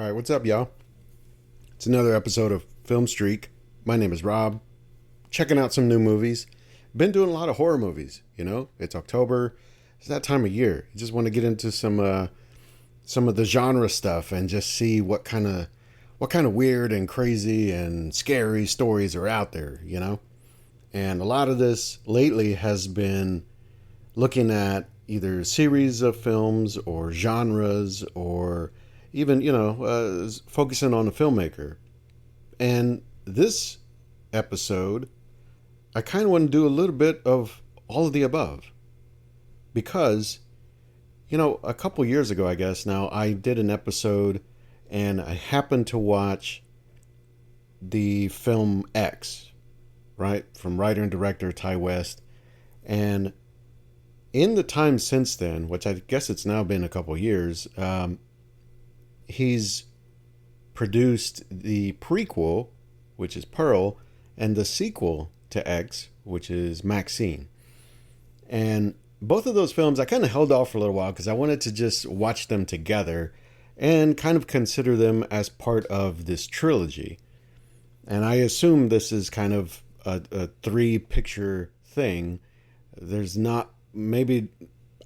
All right, what's up, y'all? It's another episode of Film Streak. My name is Rob. Checking out some new movies. Been doing a lot of horror movies. You know, it's October. It's that time of year. You just want to get into some of the genre stuff and just see what kind of weird and crazy and scary stories are out there. You know, and a lot of this lately has been looking at either series of films or genres or even, focusing on a filmmaker. And this episode, I kind of want to do a little bit of all of the above. Because, a couple years ago, I guess now, I did an episode and I happened to watch the film X, right? From writer and director Ty West. And in the time since then, which I guess it's now been a couple years, he's produced the prequel, which is Pearl, and the sequel to X, which is Maxxxine. And both of those films, I kind of held off for a little while because I wanted to just watch them together and kind of consider them as part of this trilogy. And I assume this is kind of a three-picture thing. There's not, maybe,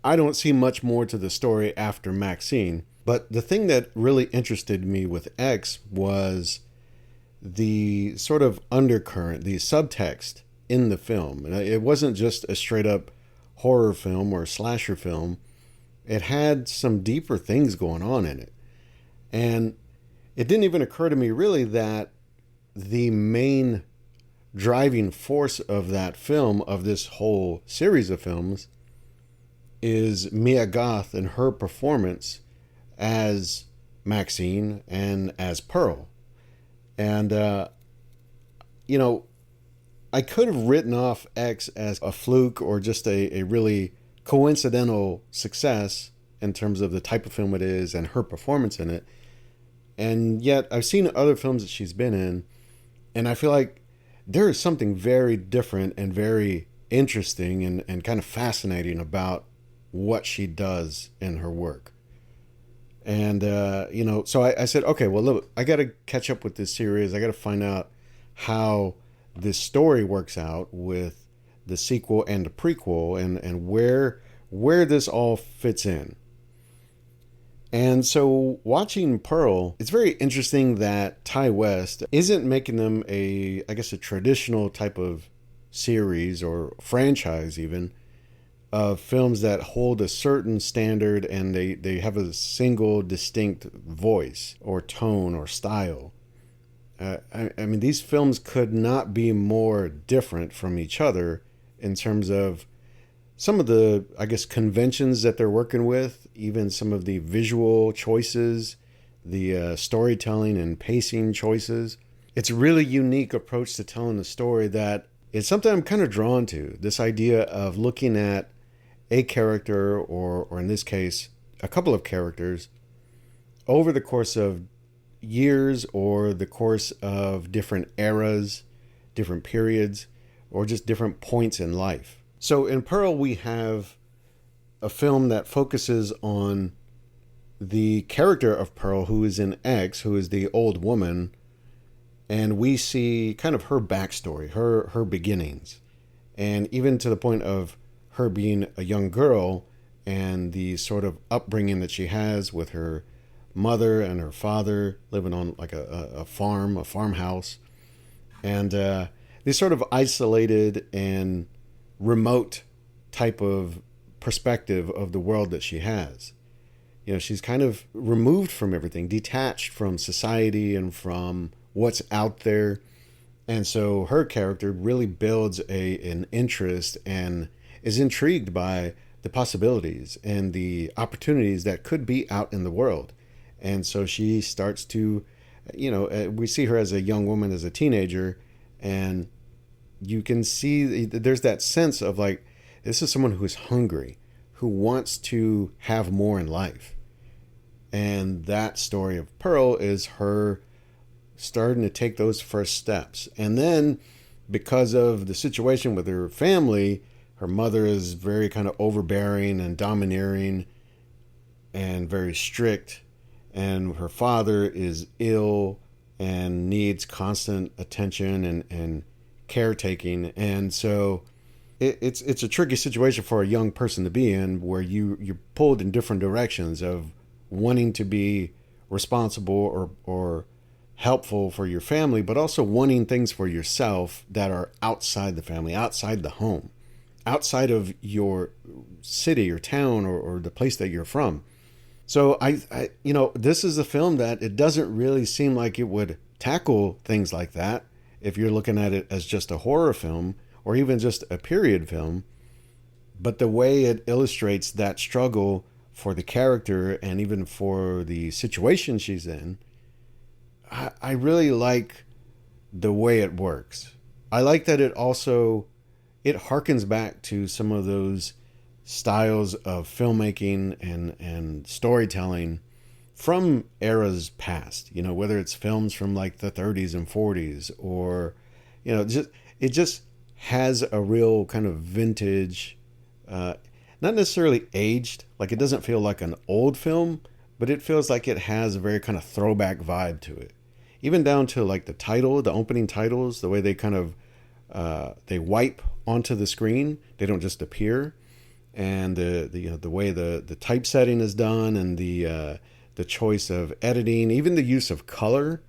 I don't see much more to the story after Maxxxine. But the thing that really interested me with X was the sort of undercurrent, the subtext in the film. And it wasn't just a straight up horror film or slasher film. It had some deeper things going on in it. And it didn't even occur to me really that the main driving force of that film, of this whole series of films, is Mia Goth and her performance as Maxxxine and as Pearl. And, I could have written off X as a fluke or just a really coincidental success in terms of the type of film it is and her performance in it. And yet I've seen other films that she's been in, and I feel like there is something very different and very interesting and kind of fascinating about what she does in her work. And, so I said, okay, well, look, I got to catch up with this series. I got to find out how this story works out with the sequel and the prequel and where this all fits in. And so watching Pearl, it's very interesting that Ty West isn't making them a traditional type of series or franchise even, of films that hold a certain standard and they have a single distinct voice or tone or style. I mean, these films could not be more different from each other in terms of some of the, conventions that they're working with, even some of the visual choices, the storytelling and pacing choices. It's a really unique approach to telling the story that it's something I'm kind of drawn to. This idea of looking at a character, or in this case, a couple of characters, over the course of years or the course of different eras, different periods, or just different points in life. So in Pearl, we have a film that focuses on the character of Pearl, who is in X, who is the old woman, and we see kind of her backstory, her beginnings, and even to the point of her being a young girl and the sort of upbringing that she has with her mother and her father living on like a farmhouse, and this sort of isolated and remote type of perspective of the world that she has. She's kind of removed from everything, detached from society and from what's out there. And so her character really builds an interest and is intrigued by the possibilities and the opportunities that could be out in the world. And so she starts to, we see her as a young woman, as a teenager, and you can see there's that sense of like, this is someone who is hungry, who wants to have more in life. And that story of Pearl is her starting to take those first steps. And then because of the situation with her family, her mother is very kind of overbearing and domineering and very strict. and her father is ill and needs constant attention and caretaking. And so it's a tricky situation for a young person to be in, where you're pulled in different directions of wanting to be responsible or helpful for your family, but also wanting things for yourself that are outside the family, outside the home, outside of your city or town or the place that you're from. So this is a film that it doesn't really seem like it would tackle things like that if you're looking at it as just a horror film or even just a period film. But the way it illustrates that struggle for the character and even for the situation she's in, I really like the way it works. I like that it harkens back to some of those styles of filmmaking and storytelling from eras past, whether it's films from like the 30s and 40s or, it just has a real kind of vintage, not necessarily aged, like it doesn't feel like an old film, but it feels like it has a very kind of throwback vibe to it. Even down to like the opening titles, the way they kind of, they wipe onto the screen. They don't just appear. And the way the typesetting is done and the choice of editing, even the use of color,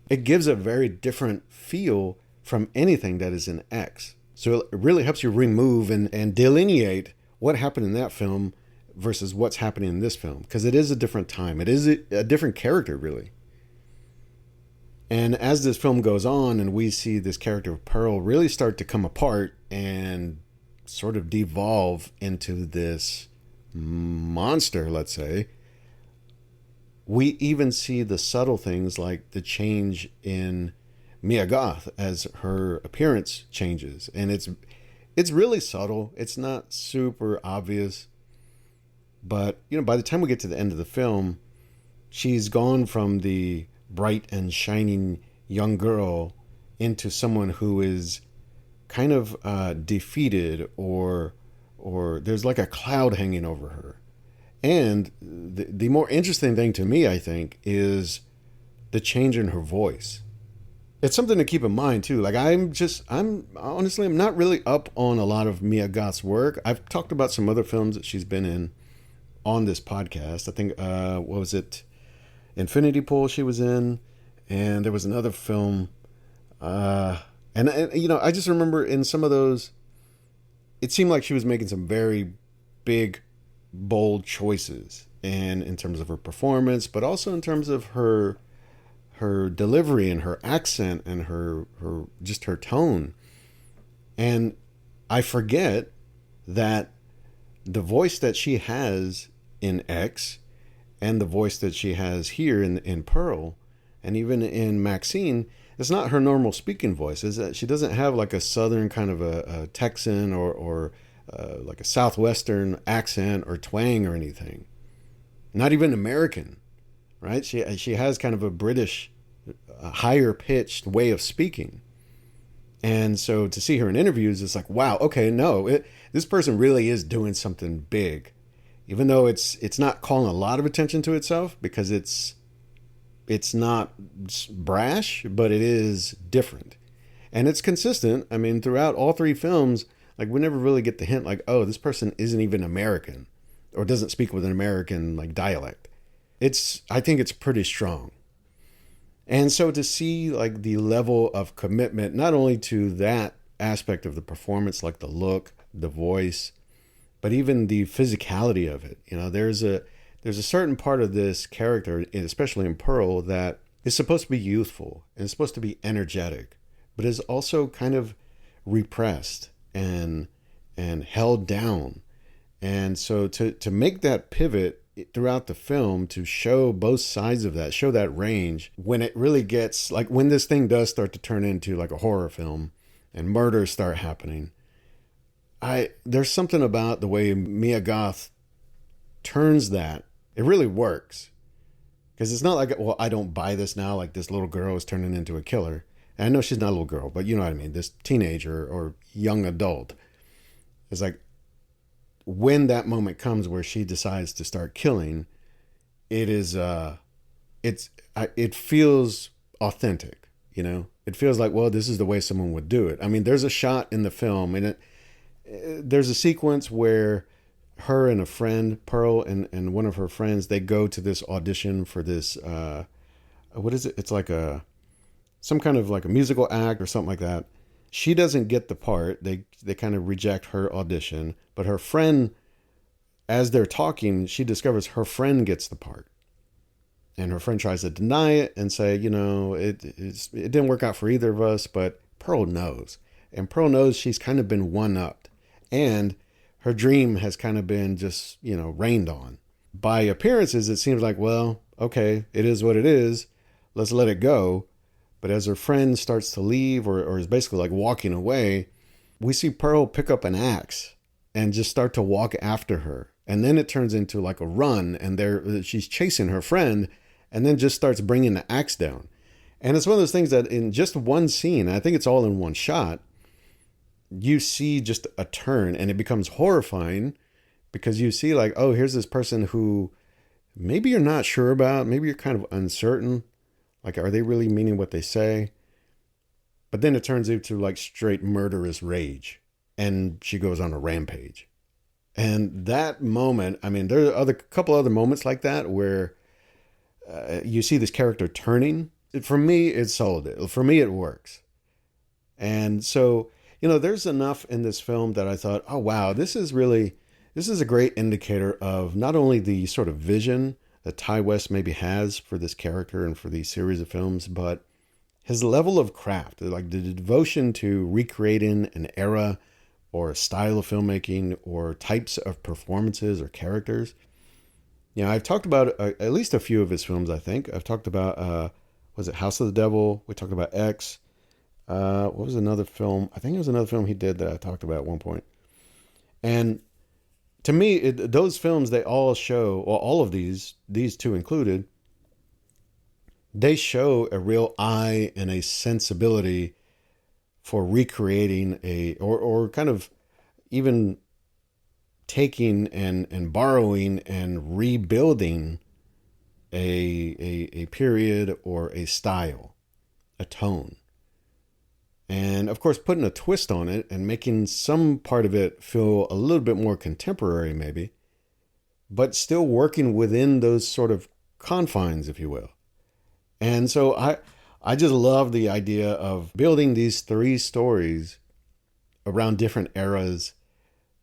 it gives a very different feel from anything that is in X. So it really helps you remove and delineate what happened in that film versus what's happening in this film, because it is a different time. It is a different character, really. And as this film goes on and we see this character of Pearl really start to come apart and sort of devolve into this monster, let's say, we even see the subtle things like the change in Mia Goth as her appearance changes. And it's really subtle. It's not super obvious. But, by the time we get to the end of the film, she's gone from the bright and shining young girl into someone who is kind of defeated or there's like a cloud hanging over her. And the more interesting thing to me, I think, is the change in her voice. It's something to keep in mind too. Like I'm not really up on a lot of Mia Goth's work. I've talked about some other films that she's been in on this podcast. I think, what was it? Infinity Pool she was in, and there was another film, and I just remember in some of those, it seemed like she was making some very big, bold choices, and in terms of her performance, but also in terms of her delivery and her accent and her tone. And I forget that the voice that she has in X and the voice that she has here in Pearl and even in Maxxxine, it's not her normal speaking voice. Is that she doesn't have like a southern kind of a Texan or like a southwestern accent or twang or anything. Not even American, right? She has kind of a British, higher pitched way of speaking. And so to see her in interviews, it's like, wow, okay, no, this person really is doing something big. Even though it's not calling a lot of attention to itself, because it's not brash, but it is different. And it's consistent. I mean, throughout all three films, like we never really get the hint like, oh, this person isn't even American or doesn't speak with an American like dialect. I think it's pretty strong. And so to see like the level of commitment, not only to that aspect of the performance, like the look, the voice, but even the physicality of it. There's a certain part of this character, especially in Pearl, that is supposed to be youthful and is supposed to be energetic, but is also kind of repressed and held down. And so to make that pivot throughout the film, to show both sides of that, show that range, when it really gets like when this thing does start to turn into like a horror film and murders start happening, there's something about the way Mia Goth turns that. It really works. Because it's not like, well, I don't buy this now, like this little girl is turning into a killer. And I know she's not a little girl, but you know what I mean, this teenager or young adult. It's like, when that moment comes where she decides to start killing, it is it feels authentic, you know? It feels like, well, this is the way someone would do it. I mean, there's a shot in the film, and there's a sequence where her and a friend, Pearl, and one of her friends, they go to this audition for this, what is it? It's like some kind of like a musical act or something like that. She doesn't get the part. They kind of reject her audition, but her friend, as they're talking, she discovers her friend gets the part. And her friend tries to deny it and say, you know, it didn't work out for either of us, but Pearl knows. And Pearl knows she's kind of been one-upped. And her dream has kind of been just, you know, rained on. By appearances, it seems like, well, okay, it is what it is. Let's let it go. But as her friend starts to leave or is basically like walking away, we see Pearl pick up an axe and just start to walk after her. And then it turns into like a run, and she's chasing her friend, and then just starts bringing the axe down. And it's one of those things that in just one scene, I think it's all in one shot, you see just a turn, and it becomes horrifying because you see like, oh, here's this person who maybe you're not sure about, maybe you're kind of uncertain. Like, are they really meaning what they say? But then it turns into like straight murderous rage, and she goes on a rampage. And that moment, I mean, there are a couple other moments like that where you see this character turning. For me, it sold it. For me, it works. And so, you know, there's enough in this film that I thought, oh, wow, this is a great indicator of not only the sort of vision that Ty West maybe has for this character and for these series of films, but his level of craft, like the devotion to recreating an era or a style of filmmaking or types of performances or characters. You know, I've talked about at least a few of his films, I think. I've talked about, was it House of the Devil? We talked about X. What was another film? I think it was another film he did that I talked about at one point. And to me, those films, they all show, well, all of these two included, they show a real eye and a sensibility for recreating or kind of even taking and borrowing and rebuilding a period or a style, a tone. And of course, putting a twist on it and making some part of it feel a little bit more contemporary, maybe, but still working within those sort of confines, if you will. And so I just love the idea of building these three stories around different eras,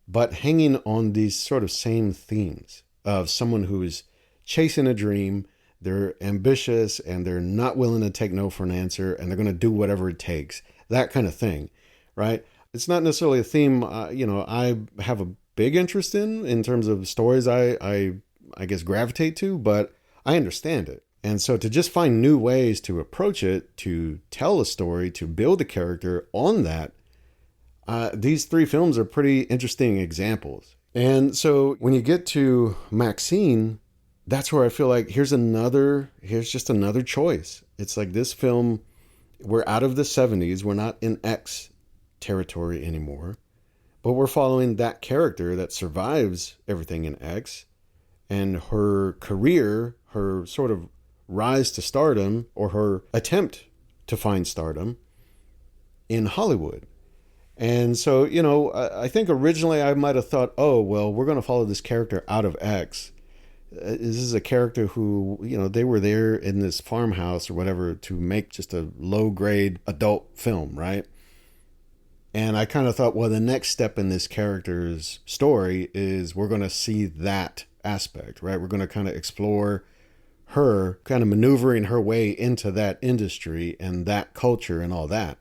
but hanging on these sort of same themes of someone who's chasing a dream. They're ambitious and they're not willing to take no for an answer, and they're going to do whatever it takes. That kind of thing, right? It's not necessarily a theme, I have a big interest in terms of stories I guess gravitate to, but I understand it. And so to just find new ways to approach it, to tell a story, to build a character on that, these three films are pretty interesting examples. And so when you get to Maxxxine, that's where I feel like here's just another choice. It's like this film, we're out of the 70s. We're not in X territory anymore, but we're following that character that survives everything in X and her career, her sort of rise to stardom or her attempt to find stardom in Hollywood. And so, I think originally I might have thought, oh, well, we're going to follow this character out of X. This is a character who, they were there in this farmhouse or whatever to make just a low-grade adult film, right? And I kind of thought, well, the next step in this character's story is we're going to see that aspect, right? We're going to kind of explore her kind of maneuvering her way into that industry and that culture and all that.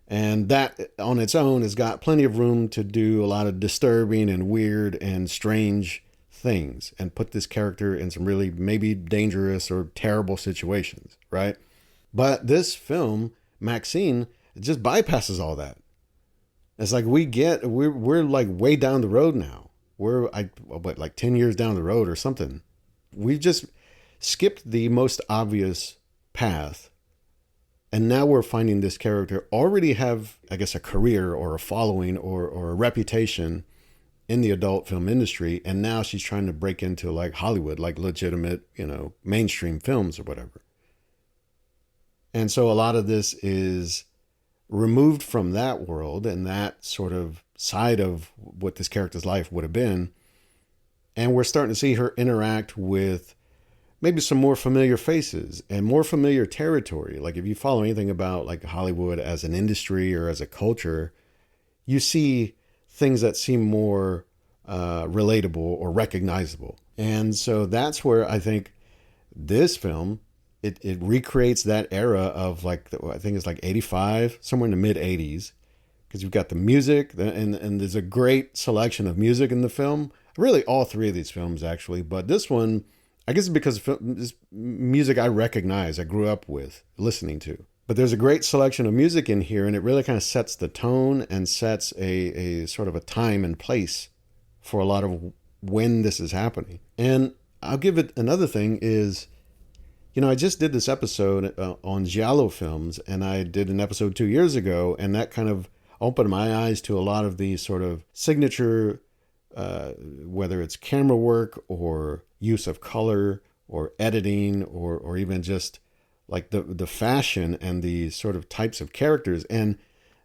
And that on its own has got plenty of room to do a lot of disturbing and weird and strange things and put this character in some really maybe dangerous or terrible situations, right? But this film, Maxxxine, it just bypasses all that. It's like we're like way down the road now. We're like 10 years down the road or something. We just skipped the most obvious path. And now we're finding this character already have, I guess, a career or a following or a reputation in the adult film industry, and now she's trying to break into like Hollywood, like legitimate, mainstream films or whatever. And so a lot of this is removed from that world and that sort of side of what this character's life would have been. And we're starting to see her interact with maybe some more familiar faces and more familiar territory. Like if you follow anything about like Hollywood as an industry or as a culture, you see things that seem more relatable or recognizable. And so that's where I think this film, it recreates that era of like, I think it's like 85, somewhere in the mid 80s, because you've got the music and there's a great selection of music in the film. Really all three of these films actually, but this one, I guess it's because this music I recognize, I grew up with listening to. But there's a great selection of music in here, and it really kind of sets the tone and sets a sort of a time and place for a lot of when this is happening. And I'll give it another thing is, I just did this episode on giallo films, and I did an episode 2 years ago, and that kind of opened my eyes to a lot of the sort of signature, whether it's camera work or use of color or editing or even just like the fashion and the sort of types of characters. And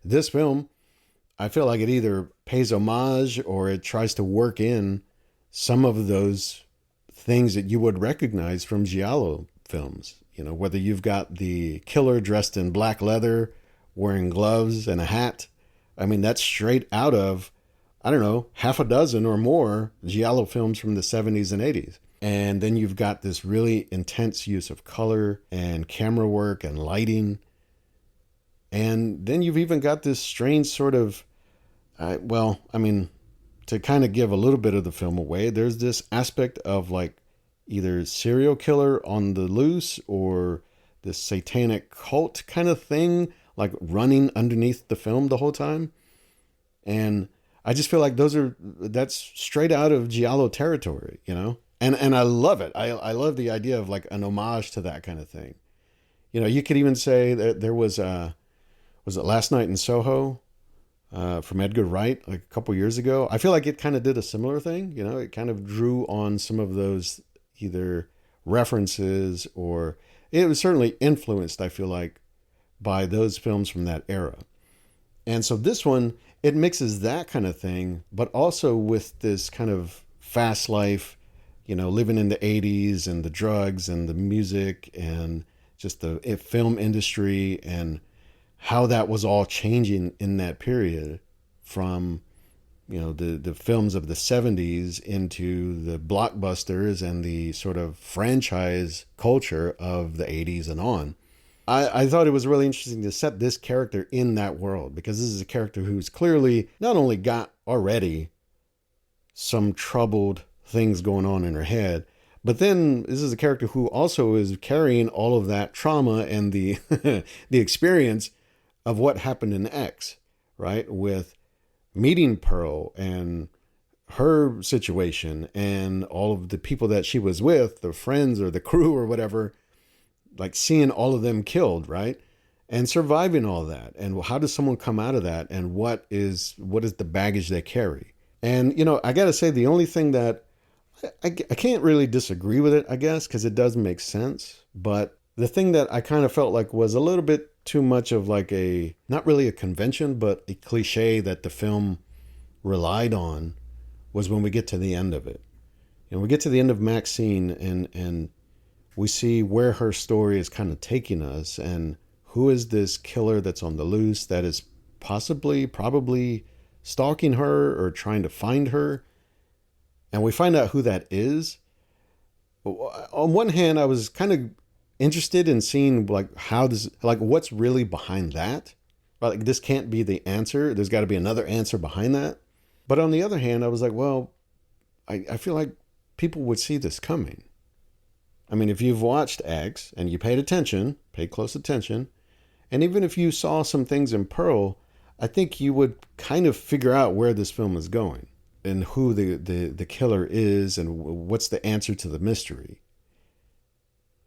this film, I feel like it either pays homage or it tries to work in some of those things that you would recognize from giallo films. Whether you've got the killer dressed in black leather, wearing gloves and a hat. I mean, that's straight out of, I don't know, half a dozen or more giallo films from the 70s and 80s. And then you've got this really intense use of color and camera work and lighting. And then you've even got this strange sort of, to kind of give a little bit of the film away, there's this aspect of like either serial killer on the loose or this satanic cult kind of thing, like running underneath the film the whole time. And I just feel like that's straight out of giallo territory, And I love it. I love the idea of like an homage to that kind of thing. You could even say that there was it Last Night in Soho from Edgar Wright like a couple years ago. I feel like it kind of did a similar thing. It kind of drew on some of those either references or it was certainly influenced, I feel like, by those films from that era. And so this one, it mixes that kind of thing, but also with this kind of fast life, living in the 80s and the drugs and the music and just the film industry and how that was all changing in that period from, the films of the 70s into the blockbusters and the sort of franchise culture of the 80s and on. I thought it was really interesting to set this character in that world because this is a character who's clearly not only got already some troubled things going on in her head, but then this is a character who also is carrying all of that trauma and the the experience of what happened in X, right? With meeting Pearl and her situation and all of the people that she was with, the friends or the crew or whatever, like seeing all of them killed, right? And surviving all that. And how does someone come out of that? And what is the baggage they carry? And, I got to say, the only thing that I can't really disagree with it, I guess, because it does make sense. But the thing that I kind of felt like was a little bit too much of like not really a convention, but a cliche that the film relied on was when we get to the end of it. And we get to the end of Maxxxine and we see where her story is kind of taking us and who is this killer that's on the loose that is probably stalking her or trying to find her. And we find out who that is. On one hand, I was kind of interested in seeing like what's really behind that. Like this can't be the answer. There's got to be another answer behind that. But on the other hand, I was like, well, I feel like people would see this coming. I mean, if you've watched X and you paid close attention, and even if you saw some things in Pearl, I think you would kind of figure out where this film is going and who the killer is and what's the answer to the mystery.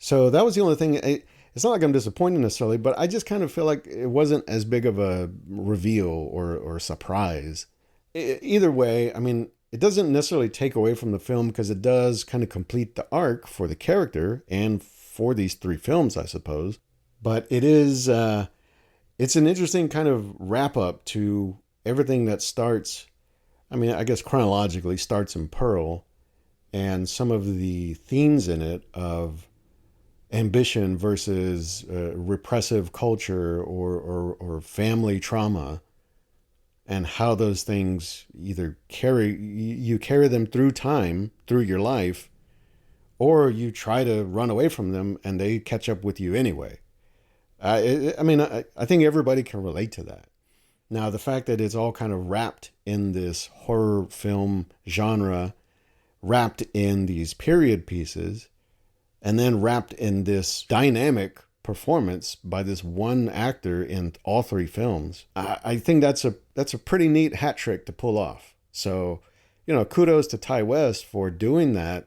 So that was the only thing. It's not like I'm disappointed necessarily, but I just kind of feel like it wasn't as big of a reveal or surprise. Either way, I mean, it doesn't necessarily take away from the film because it does kind of complete the arc for the character and for these 3 films, I suppose. But it is, it's an interesting kind of wrap up to everything that starts, I mean, I guess chronologically starts in Pearl, and some of the themes in it of ambition versus repressive culture or family trauma, and how those things either you carry them through time, through your life, or you try to run away from them and they catch up with you anyway. I think everybody can relate to that. Now, the fact that it's all kind of wrapped in this horror film genre, wrapped in these period pieces, and then wrapped in this dynamic performance by this one actor in all 3 films, I think that's a pretty neat hat trick to pull off. So, kudos to Ty West for doing that.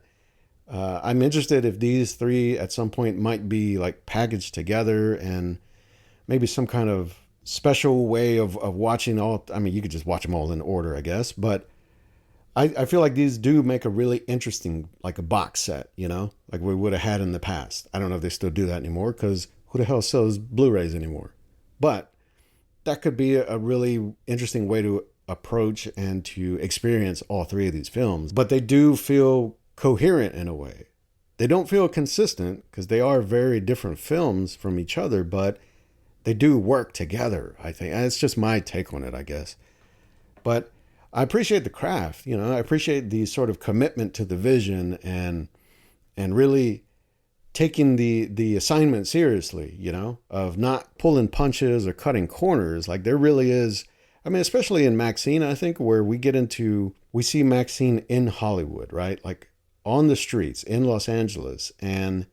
I'm interested if these 3 at some point might be like packaged together and maybe some kind of special way of watching all. I mean, you could just watch them all in order, I guess, but I feel like these do make a really interesting, like a box set, like we would have had in the past. I don't know if they still do that anymore, because who the hell sells Blu-rays anymore? But that could be a really interesting way to approach and to experience all 3 of these films. But they do feel coherent in a way. They don't feel consistent because they are very different films from each other, but they do work together, I think. And it's just my take on it, I guess. But I appreciate the craft, I appreciate the sort of commitment to the vision and really taking the assignment seriously, of not pulling punches or cutting corners. Like there really is, I mean, especially in Maxxxine, I think, where we see Maxxxine in Hollywood, right? Like on the streets in Los Angeles. And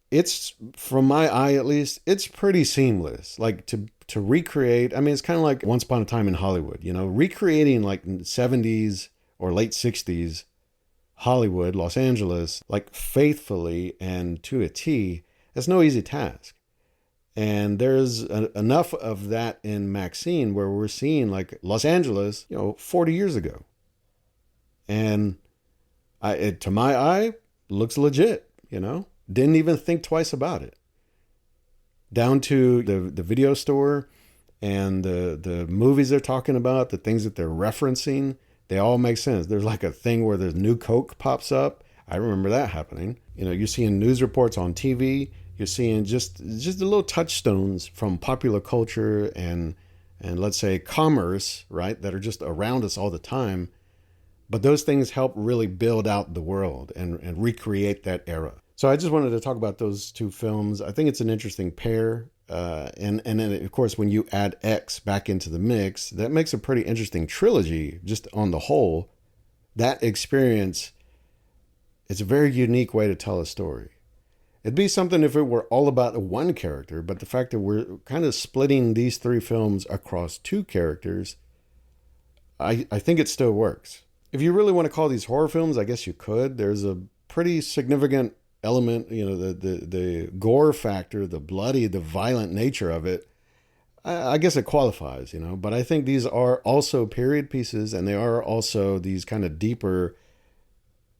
it's, from my eye at least, it's pretty seamless. Like to recreate, I mean, it's kind of like Once Upon a Time in Hollywood, recreating like 70s or late 60s Hollywood, Los Angeles, like faithfully and to a T. It's no easy task. And there's enough of that in Maxxxine where we're seeing like Los Angeles, 40 years ago. And to my eye, looks legit, Didn't even think twice about it. Down to the video store and the movies they're talking about, the things that they're referencing, they all make sense. There's like a thing where the new Coke pops up. I remember that happening. You're seeing news reports on TV. You're seeing just the little touchstones from popular culture and let's say commerce, right, that are just around us all the time. But those things help really build out the world and recreate that era. So I just wanted to talk about those 2 films. I think it's an interesting pair. And then, of course, when you add X back into the mix, that makes a pretty interesting trilogy just on the whole. That experience, it's a very unique way to tell a story. It'd be something if it were all about one character, but the fact that we're kind of splitting these 3 films across 2 characters, I think it still works. If you really want to call these horror films, I guess you could. There's a pretty significant element, the gore factor, the bloody, the violent nature of it. I guess it qualifies, but I think these are also period pieces, and they are also these kind of deeper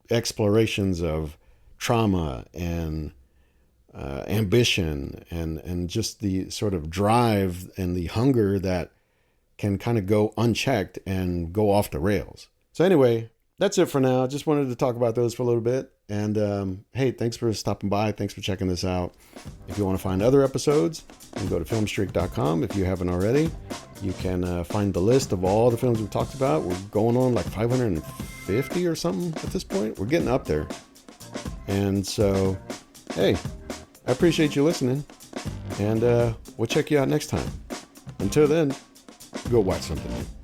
explorations of trauma and ambition and just the sort of drive and the hunger that can kind of go unchecked and go off the rails. So anyway, that's it for now. Just wanted to talk about those for a little bit. And hey, thanks for stopping by. Thanks for checking this out. If you want to find other episodes, you can go to filmstreak.com. If you haven't already, you can find the list of all the films we've talked about. We're going on like 550 or something at this point. We're getting up there. And so, hey, I appreciate you listening. And we'll check you out next time. Until then, go watch something.